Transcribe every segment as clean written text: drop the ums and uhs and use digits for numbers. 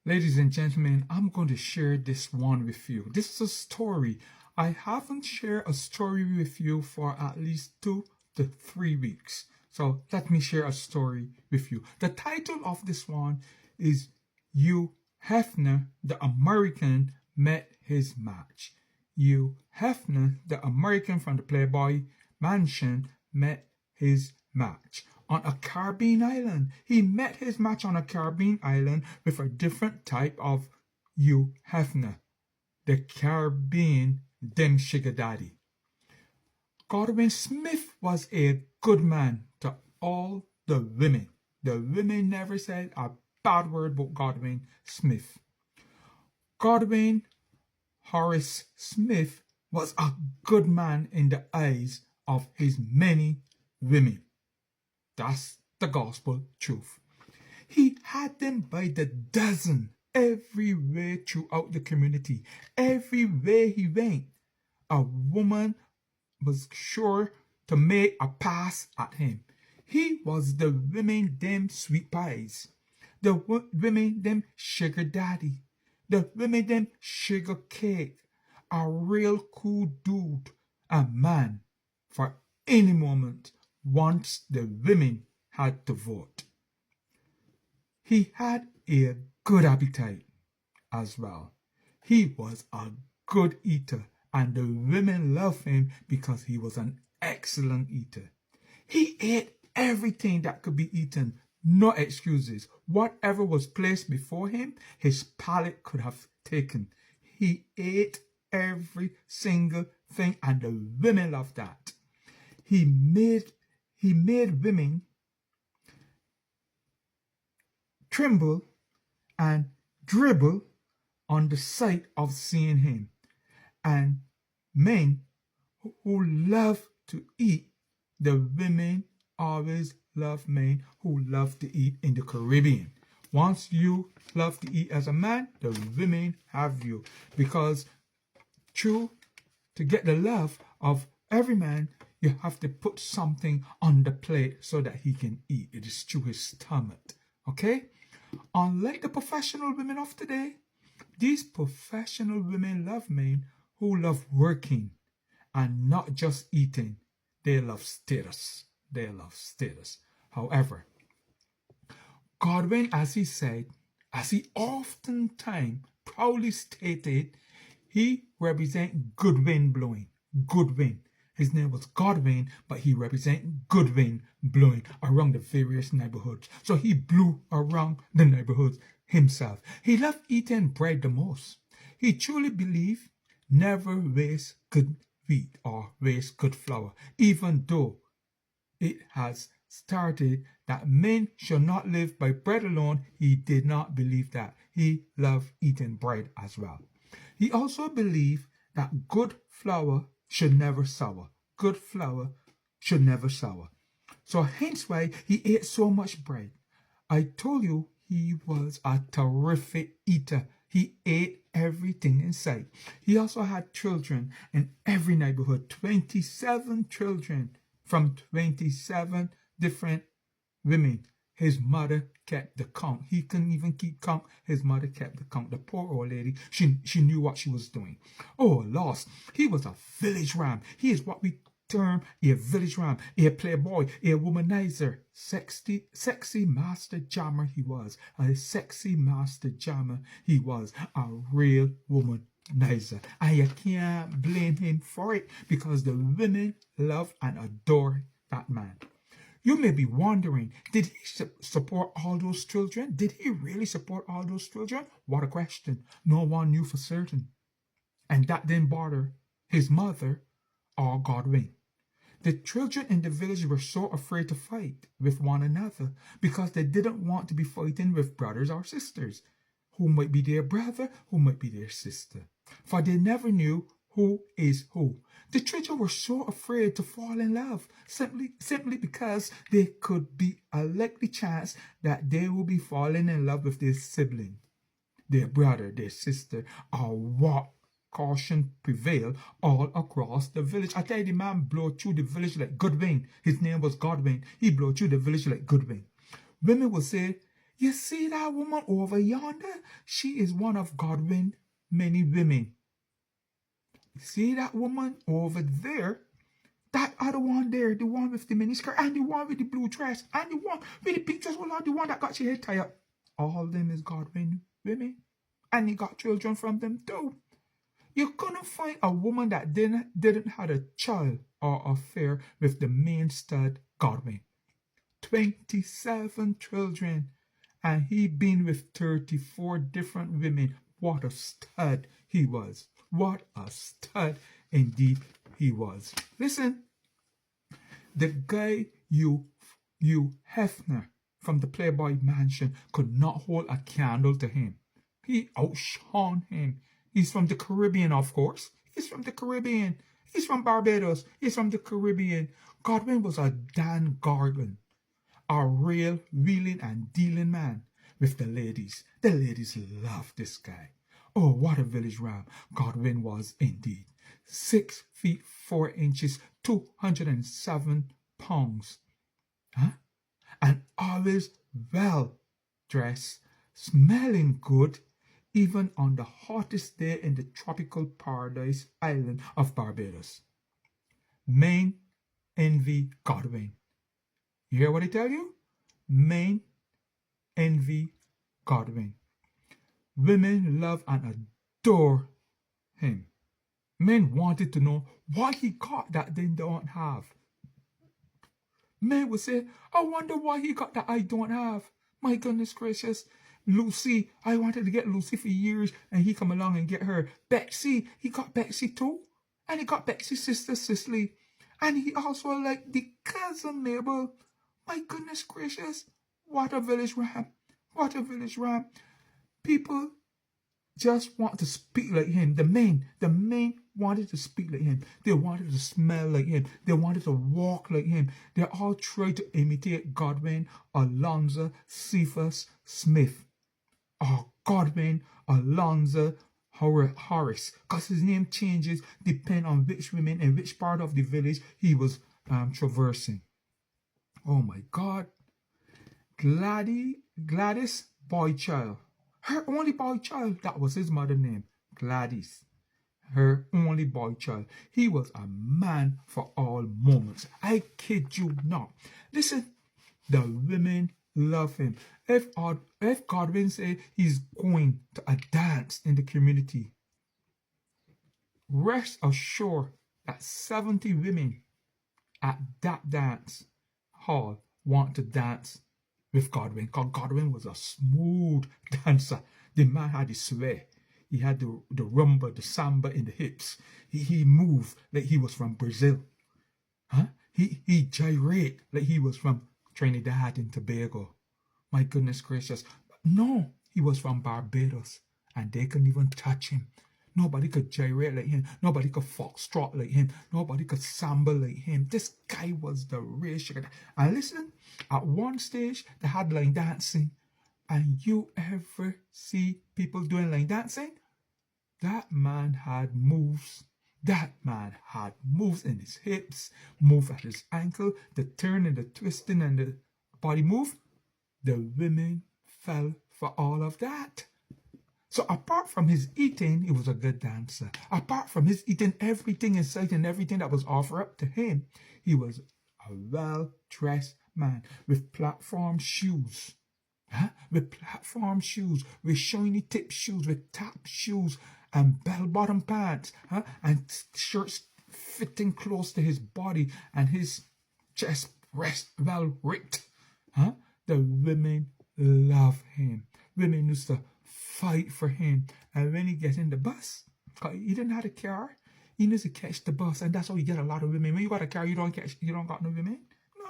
Ladies and gentlemen, I'm going to share this one with you. This is a story. I haven't shared a story with you for at least 2 to 3 weeks. So let me share a story with you. The title of this one is Hugh Hefner, the American, met his match. Hugh Hefner, the American from the Playboy Mansion, met his match on a Caribbean island. He met his match on a Caribbean island with a different type of Hugh Hefner, the Caribbean dem sugar daddy. Godwin Smith was a good man to all the women. The women never said a bad word about Godwin Smith. Godwin Horace Smith was a good man in the eyes of his many women. That's the gospel truth. He had them by the dozen everywhere throughout the community. Everywhere he went, a woman was sure to make a pass at him. He was the women them sweet pies, the women them sugar daddy, the women them sugar cake, a real cool dude, a man for any moment once the women had to vote. He had a good appetite as well. He was a good eater, and the women loved him because he was an excellent eater. He ate everything that could be eaten, no excuses. Whatever was placed before him, his palate could have taken. He ate every single thing, and the women loved that. He made women tremble and dribble on the sight of seeing him. And men who love to eat, the women always love men who love to eat in the Caribbean. Once you love to eat as a man, the women have you. Because to get the love of every man, you have to put something on the plate so that he can eat. It is through his stomach. Okay? Unlike the professional women of today, these professional women love men who love working and not just eating. They love status. They love status. However, Godwin, as he said, as he oftentimes proudly stated, he represents good wind blowing. Good wind. His name was Godwin, but he represented good wind blowing around the various neighborhoods. So he blew around the neighborhoods himself. He loved eating bread the most. He truly believed never waste good wheat or waste good flour, even though it has started that men should not live by bread alone. He did not believe that. He loved eating bread as well. He also believed that good flour should never sour. Good flour should never sour. So hence why he ate so much bread. I told you he was a terrific eater. He ate everything in sight. He also had children in every neighborhood, 27 children from 27 different women. His mother kept the count. He couldn't even keep count. His mother kept the count. The poor old lady, she knew what she was doing. Oh, lost. He was a village ram. He is what we term a village ram, a playboy, a womanizer. Sexy master jammer he was. A sexy master jammer he was. A real womanizer. And you can't blame him for it because the women love and adore that man. You may be wondering, did he support all those children? Did he really support all those children? What a question. No one knew for certain. And that didn't bother his mother or Godwin. The children in the village were so afraid to fight with one another because they didn't want to be fighting with brothers or sisters, who might be their brother, who might be their sister. For they never knew who is who. The children were so afraid to fall in love, simply because there could be a likely chance that they will be falling in love with their sibling, their brother, their sister, or what caution prevailed all across the village. I tell you, the man blew through the village like Goodwin. His name was Godwin. He blew through the village like Goodwin. Women will say, You see that woman over yonder? She is one of Godwin's many women. See that woman over there? That other one there, the one with the miniskirt, and the one with the blue dress, and the one with the pictures, well, the one that got your head tied up. All of them is Godwin women. And he got children from them too. You couldn't find a woman that didn't have a child or affair with the main stud Godwin. 27 children. And he been with 34 different women. What a stud he was. What a stud indeed he was. Listen, the guy Hugh Hefner from the Playboy Mansion could not hold a candle to him. He outshone him. He's from the Caribbean, of course. He's from the Caribbean. He's from Barbados. He's from the Caribbean. Godwin was a Dan Gargan, a real wheeling and dealing man with the ladies. The ladies loved this guy. Oh, what a village ram Godwin was indeed. 6 feet 4 inches, 207 pounds. Huh? And always well dressed, smelling good, even on the hottest day in the tropical paradise island of Barbados. Men envy Godwin. You hear what I tell you? Men envy Godwin. Women love and adore him. Men wanted to know what he got that they don't have. Men would say, I wonder why he got that I don't have. My goodness gracious. Lucy, I wanted to get Lucy for years, and he come along and get her. Betsy, he got Betsy too. And he got Betsy's sister Cicely. And he also liked the cousin Mabel. My goodness gracious. What a village ram. What a village ram. People just want to speak like him. The men wanted to speak like him. They wanted to smell like him. They wanted to walk like him. They all tried to imitate Godwin, Alonzo, Cephas, Smith. Or Godwin, Alonzo, Horace. Because his name changes depending on which women and which part of the village he was traversing. Oh my God. Gladys Boychild. Her only boy child, that was his mother's name, Gladys. Her only boy child. He was a man for all moments. I kid you not. Listen, the women love him. If Godwin say he's going to a dance in the community, rest assured that 70 women at that dance hall want to dance with Godwin, because Godwin was a smooth dancer. The man had the sway. He had the rumba, the samba in the hips. He moved like he was from Brazil. Huh? He gyrate like he was from Trinidad and Tobago. My goodness gracious. No, he was from Barbados, and they couldn't even touch him. Nobody could gyrate like him. Nobody could foxtrot like him. Nobody could samba like him. This guy was the real sugar. And listen, at one stage, they had line dancing. And you ever see people doing line dancing? That man had moves. That man had moves in his hips, move at his ankle, the turn and the twisting and the body move. The women fell for all of that. So apart from his eating, he was a good dancer. Apart from his eating everything in sight and everything that was offered up to him, he was a well-dressed man with platform shoes. Huh? With platform shoes, with shiny tip shoes, with tap shoes and bell-bottom pants, huh? And shirts fitting close to his body and his chest rest well ripped. Huh? The women love him. Women used to fight for him. And when he gets in the bus, cause he didn't have a car, he needs to catch the bus, and that's how you get a lot of women. When you got a car, you don't got no women.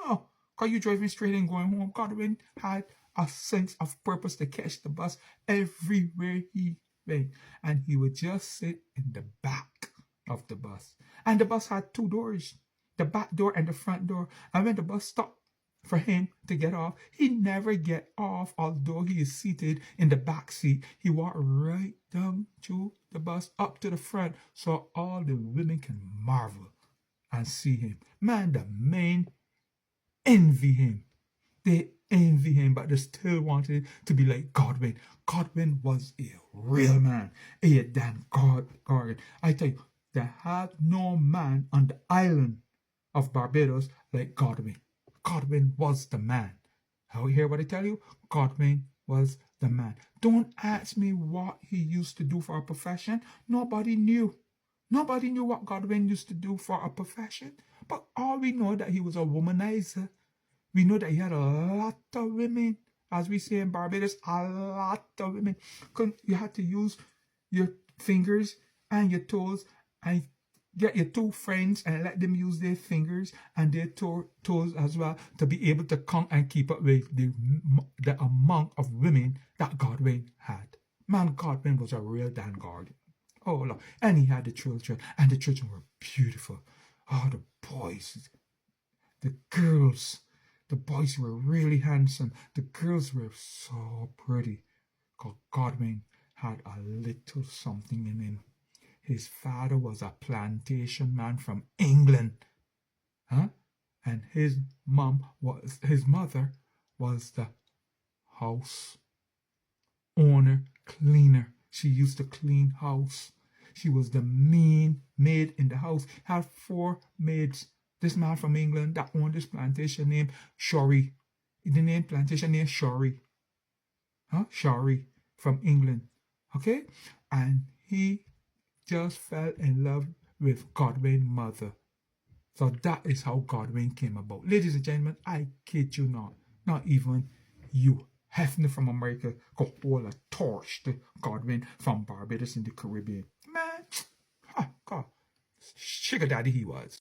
No, cause you driving straight and going home. Godwin had a sense of purpose to catch the bus everywhere he went, and he would just sit in the back of the bus. And the bus had 2 doors, the back door and the front door. And when the bus stopped for him to get off, he never get off, although he is seated in the back seat. He walked right down to the bus up to the front so all the women can marvel and see him. Man, the men envy him. They envy him, but they still wanted to be like Godwin. Godwin was a real man, a Dan Gargan. I tell you, there had no man on the island of Barbados like Godwin. Godwin was the man. How you hear what I tell you? Godwin was the man. Don't ask me what he used to do for a profession. Nobody knew. Nobody knew what Godwin used to do for a profession. But all we know that he was a womanizer. We know that he had a lot of women. As we say in Barbados, a lot of women. You had to use your fingers and your toes and get your two friends and let them use their fingers and their toes as well to be able to count and keep up with the amount of women that Godwin had. Man, Godwin was a real Dan Garden. Oh, Lord. And he had the children, and the children were beautiful. Oh, the boys, the girls, the boys were really handsome. The girls were so pretty. Godwin had a little something in him. His father was a plantation man from England. Huh? And his mother was the house owner, cleaner. She used to clean house. She was the main maid in the house. Had 4 maids. This man from England that owned this plantation named Shorey. The name plantation named Shorey. Shorey from England. Okay? And he just fell in love with Godwin's mother. So that is how Godwin came about. Ladies and gentlemen, I kid you not. Not even you, Hefner from America, could hold a torch to Godwin from Barbados in the Caribbean. Man, God, sugar daddy he was.